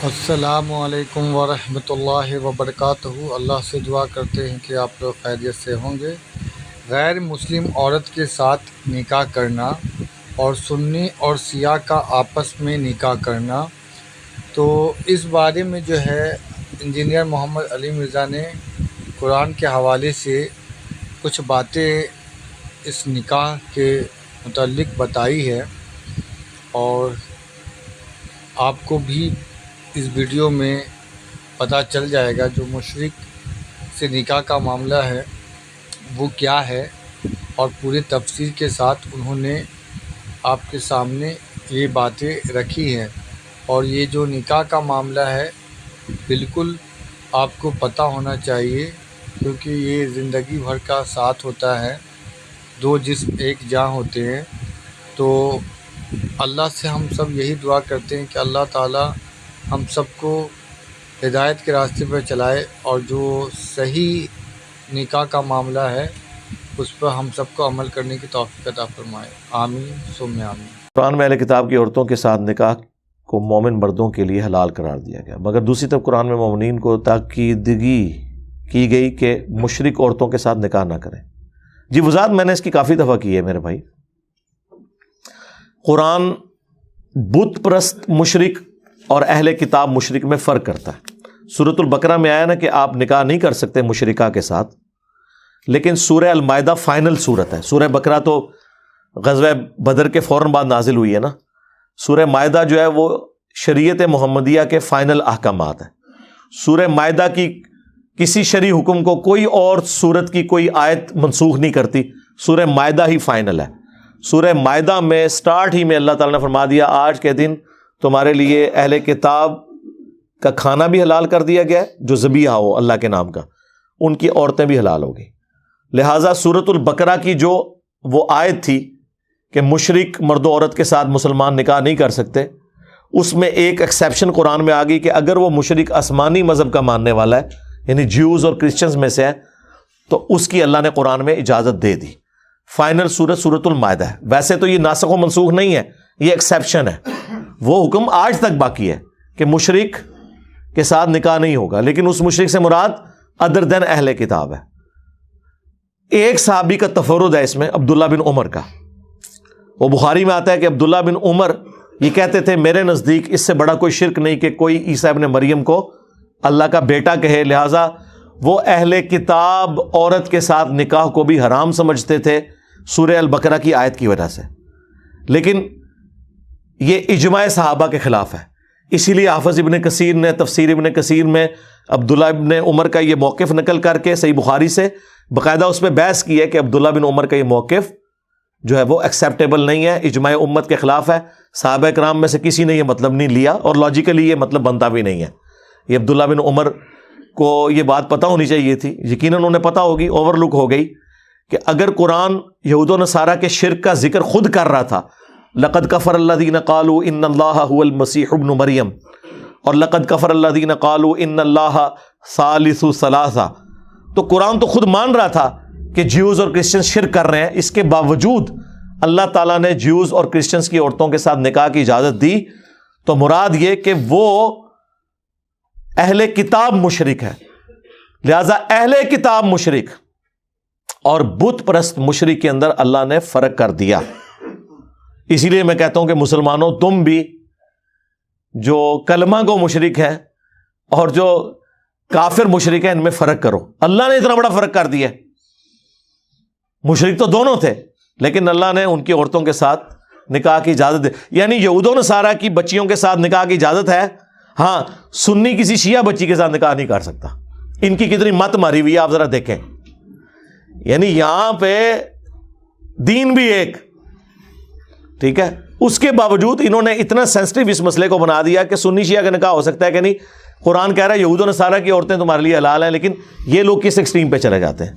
السلام علیکم ورحمۃ اللہ وبرکاتہ۔ اللہ سے دعا کرتے ہیں کہ آپ لوگ خیریت سے ہوں گے۔ غیر مسلم عورت کے ساتھ نکاح کرنا اور سنی اور سیاہ کا آپس میں نکاح کرنا، تو اس بارے میں جو ہے انجینئر محمد علی مرزا نے قرآن کے حوالے سے کچھ باتیں اس نکاح کے متعلق بتائی ہے، اور آپ کو بھی اس ویڈیو میں پتہ چل جائے گا جو مشرک سے نکاح کا معاملہ ہے وہ کیا ہے، اور پورے تفصیل کے ساتھ انہوں نے آپ کے سامنے یہ باتیں رکھی ہیں۔ اور یہ جو نکاح کا معاملہ ہے بالکل آپ کو پتہ ہونا چاہیے، کیونکہ یہ زندگی بھر کا ساتھ ہوتا ہے، دو جسم ایک جاں ہوتے ہیں۔ تو اللہ سے ہم سب یہی دعا کرتے ہیں کہ اللہ تعالیٰ ہم سب کو ہدایت کے راستے پر چلائے، اور جو صحیح نکاح کا معاملہ ہے اس پر ہم سب کو عمل کرنے کی توفیق عطا فرمائے۔ آمین ثم آمین۔ قرآن میں اہل کتاب کی عورتوں کے ساتھ نکاح کو مومن مردوں کے لیے حلال قرار دیا گیا، مگر دوسری طرف قرآن میں مومنین کو تاکیدگی کی گئی کہ مشرک عورتوں کے ساتھ نکاح نہ کریں۔ جی وضاحت میں نے اس کی کافی دفعہ کی ہے میرے بھائی۔ قرآن بت پرست مشرک اور اہل کتاب مشرک میں فرق کرتا ہے۔ سورۃ البقرہ میں آیا نا کہ آپ نکاح نہیں کر سکتے مشرکہ کے ساتھ، لیکن سورہ المائدہ فائنل سورت ہے۔ سورہ بقرہ تو غزوہ بدر کے فوراً بعد نازل ہوئی ہے نا، سورہ مائدہ جو ہے وہ شریعت محمدیہ کے فائنل احکامات ہیں۔ سورہ مائدہ کی کسی شرعی حکم کو کوئی اور سورت کی کوئی آیت منسوخ نہیں کرتی، سورہ مائدہ ہی فائنل ہے۔ سورہ مائدہ میں سٹارٹ ہی میں اللہ تعالیٰ نے فرما دیا آج کے دن تمہارے لیے اہل کتاب کا کھانا بھی حلال کر دیا گیا ہے، جو ذبیحہ ہو اللہ کے نام کا، ان کی عورتیں بھی حلال ہو گئی۔ لہٰذا سورۃ البقرہ کی جو وہ آیت تھی کہ مشرک مرد و عورت کے ساتھ مسلمان نکاح نہیں کر سکتے، اس میں ایک ایکسیپشن قرآن میں آ گئی کہ اگر وہ مشرک آسمانی مذہب کا ماننے والا ہے، یعنی جیوز اور کرسچنز میں سے ہے، تو اس کی اللہ نے قرآن میں اجازت دے دی۔ فائنل سورۃ المائدہ ہے۔ ویسے تو یہ ناسخ و منسوخ نہیں ہے، یہ ایکسیپشن ہے۔ وہ حکم آج تک باقی ہے کہ مشرک کے ساتھ نکاح نہیں ہوگا، لیکن اس مشرک سے مراد ادر دین اہل کتاب ہے۔ ایک صحابی کا تفرد ہے اس میں، عبداللہ بن عمر کا۔ وہ بخاری میں آتا ہے کہ عبداللہ بن عمر یہ کہتے تھے میرے نزدیک اس سے بڑا کوئی شرک نہیں کہ کوئی عیسیٰ ابن مریم کو اللہ کا بیٹا کہے، لہٰذا وہ اہل کتاب عورت کے ساتھ نکاح کو بھی حرام سمجھتے تھے سورہ البقرہ کی آیت کی وجہ سے، لیکن یہ اجماع صحابہ کے خلاف ہے۔ اسی لیے حافظ ابن کثیر نے تفسیر ابن کثیر میں عبداللہ ابن عمر کا یہ موقف نقل کر کے صحیح بخاری سے باقاعدہ اس پہ بحث کی ہے کہ عبداللہ بن عمر کا یہ موقف جو ہے وہ ایکسیپٹیبل نہیں ہے، اجماع امت کے خلاف ہے۔ صحابہ کرام میں سے کسی نے یہ مطلب نہیں لیا، اور لاجیکلی یہ مطلب بنتا بھی نہیں ہے۔ یہ عبداللہ بن عمر کو یہ بات پتہ ہونی چاہیے تھی، یقیناً انہیں پتہ ہوگی، اوور لک ہو گئی کہ اگر قرآن یہود و نصارہ کے شرک کا ذکر خود کر رہا تھا، لقد کفر الذین قالوا ان اللہ هو المسیح ابن مریم، اور لقد کفر الذین قالوا ان اللہ ثالث ثلاثہ، تو قرآن تو خود مان رہا تھا کہ جیوز اور کرسچنز شرک کر رہے ہیں، اس کے باوجود اللہ تعالیٰ نے جیوز اور کرسچنز کی عورتوں کے ساتھ نکاح کی اجازت دی، تو مراد یہ کہ وہ اہل کتاب مشرک ہے۔ لہذا اہل کتاب مشرک اور بت پرست مشرک کے اندر اللہ نے فرق کر دیا۔ اسی لیے میں کہتا ہوں کہ مسلمانوں تم بھی جو کلمہ گو مشرک ہے اور جو کافر مشرک ہے ان میں فرق کرو۔ اللہ نے اتنا بڑا فرق کر دیا۔ مشرک تو دونوں تھے، لیکن اللہ نے ان کی عورتوں کے ساتھ نکاح کی اجازت دی، یعنی یہود و نصارہ کی بچیوں کے ساتھ نکاح کی اجازت ہے، ہاں سنی کسی شیعہ بچی کے ساتھ نکاح نہیں کر سکتا۔ ان کی کتنی مت ماری ہوئی ہے آپ ذرا دیکھیں، یعنی یہاں پہ دین بھی ایک، ٹھیک ہے، اس کے باوجود انہوں نے اتنا سینسٹیو اس مسئلے کو بنا دیا کہ سنی شیعہ کا نکاح ہو سکتا ہے کہ نہیں۔ قرآن کہہ رہا ہے یہود و نصارہ کی عورتیں تمہارے لیے حلال ہیں، لیکن یہ لوگ کس ایکسٹریم پہ چلے جاتے ہیں۔